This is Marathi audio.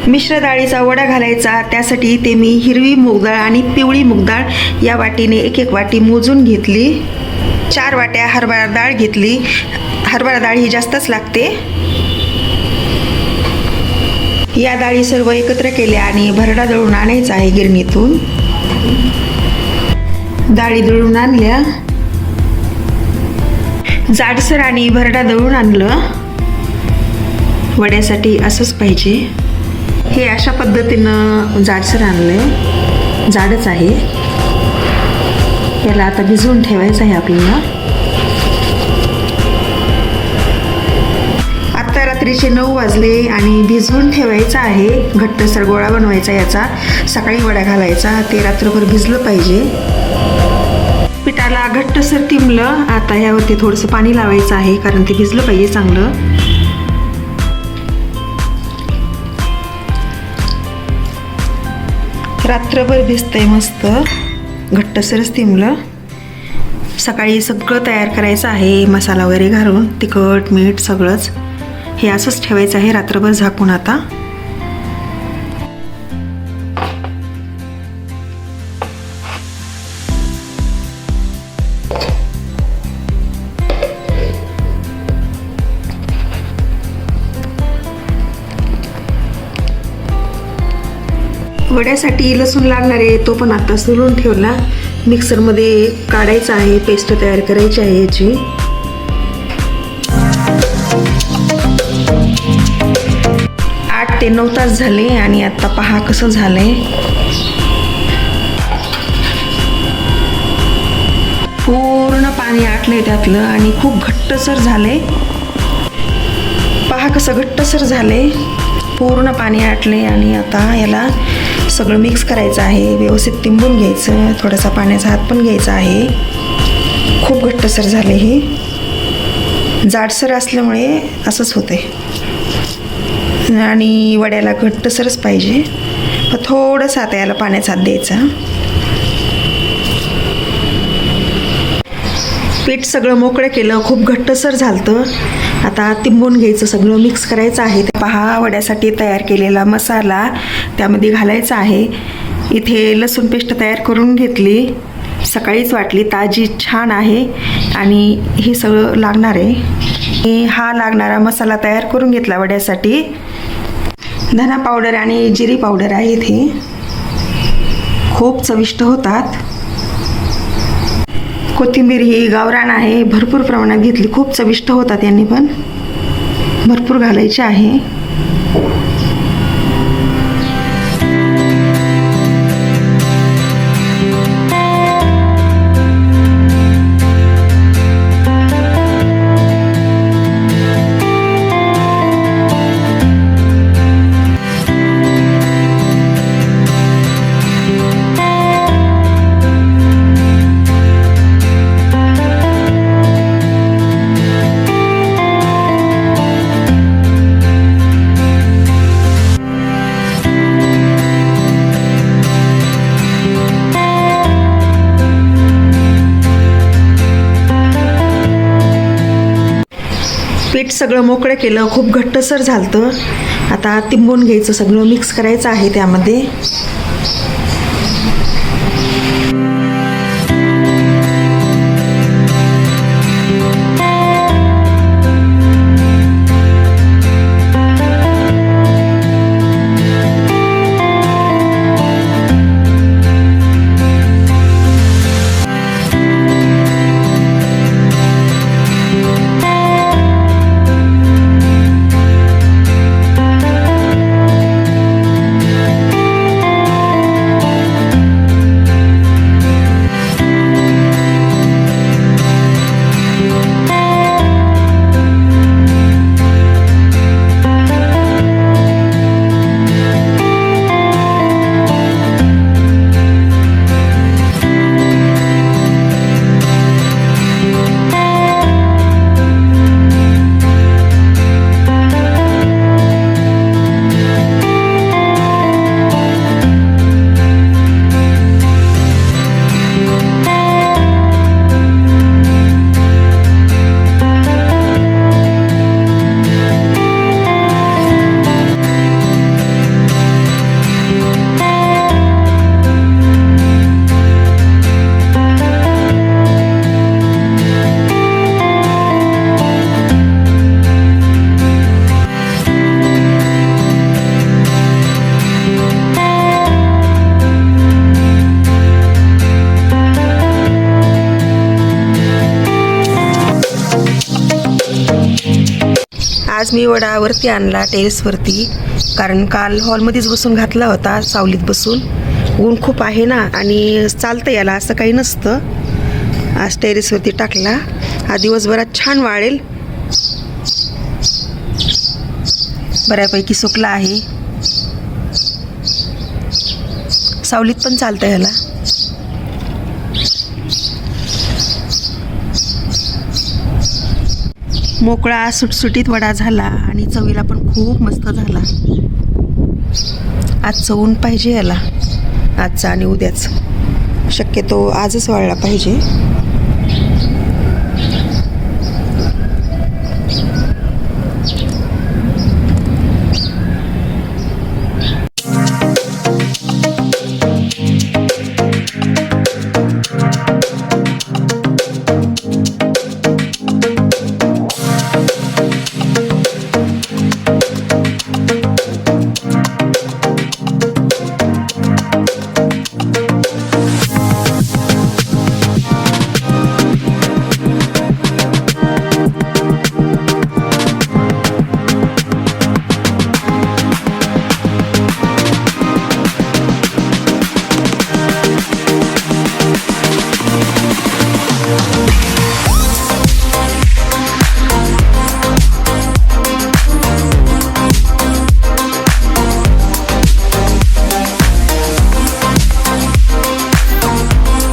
मिश्र डाळीचा वडा घालायचा, त्यासाठी ते मी हिरवी मूगडाळ आणि पिवळी मूगडाळ या वाटीने एक एक वाटी मोजून घेतली. 4 वाट्या हरभरा डाळ घेतली. हरभरा डाळ ही जास्तच लागते. या डाळी सर्व एकत्र केल्या आणि भरडा दळून आणायचा आहे गिरणीतून. डाळी दळून आणल्या. जाडसर आणि भरडा दळून आणलं. वड्यासाठी असंच पाहिजे. हे अशा पद्धतीनं जाडसर आणलंय. जाडच आहे. याला आता भिजवून ठेवायचं आहे आपल्याला. आता रात्रीचे 9 वाजले आणि भिजवून ठेवायचं आहे. घट्टसर गोळा बनवायचा याचा. सकाळी वडा घालायचा. ते रात्रभर भिजलं पाहिजे. पिठाला घट्टसर तिंबलं. आता यावरती थोडंसं पाणी लावायचं आहे, कारण ते भिजलं पाहिजे चांगलं. रात्रभर भिजतंय मस्त. घट्टसरच तिंबलं. सकाळी सगळं तयार करायचं आहे, मसाला वगैरे घालून, तिखट मीठ सगळंच. हे असंच ठेवायचं आहे रात्रभर झाकून. आता वड्यासाठी लसूण लागणार आहे, तो पण आता सोलून ठेवला. मिक्सरमध्ये काढायचा आहे. पेस्ट तयार करायची आहे याची. आठ ते 9 तास झाले आणि आता पहा कसं झालंय. पूर्ण पाणी आटलंय त्यातलं आणि खूप घट्टसर झालंय. पहा कसं घट्टसर झालंय. पूर्ण पाणी आटले आणि आता याला सगळं मिक्स करायचं आहे. व्यवस्थित तिंबून घ्यायचं. थोडासा पाण्याचा हात पण घ्यायचा आहे. खूप घट्टसर झाले हे. जाडसर असल्यामुळे असंच होतंय आणि वड्याला घट्टसरच पाहिजे. मग थोडंसं आता याला पाण्याचा हात द्यायचा. पीठ सगळं मोकळं केलं. खूप घट्टसर झालतं. आता तिंबून घ्यायचं. सगळं मिक्स करायचं आहे. पहा वड्यासाठी तयार केलेला मसाला त्यामध्ये घालायचा आहे. इथे लसूण पेस्ट तयार करून घेतली. सकाळीच वाटली. ताजी छान आहे आणि हे सगळं लागणार आहे. हा लागणारा मसाला तयार करून घेतला वड्यासाठी. धना पावडर आणि जिरी पावडर आहे इथे. खूप चविष्ट होतात. कोथिंबीर ही गावरान आहे. भरपूर प्रमाणात घेतली. खूप चविष्ट होतात. यांनी पण भरपूर घालायचे आहे. पीठ सगळं मोकळं केलं. खूप घट्टसर झालतं. आता तिंबून घ्यायचं. सगळं मिक्स करायचं आहे त्यामध्ये. आज मी वडा वरती आणला टेरेसवरती, कारण काल हॉलमध्येच बसून घातला होता सावलीत बसून. ऊन खूप आहे ना आणि चालतं याला, असं काही नसतं. आज टेरेसवरती टाकला. हा दिवसभरात छान वाळेल. बऱ्यापैकी सुकला आहे. सावलीत पण चालतं ह्याला. मोकळा सुटसुटीत वडा झाला आणि चवीला पण खूप मस्त झाला. आजचं ऊन पाहिजे याला, आजचं आणि उद्याचं. शक्यतो आजच वाळला पाहिजे.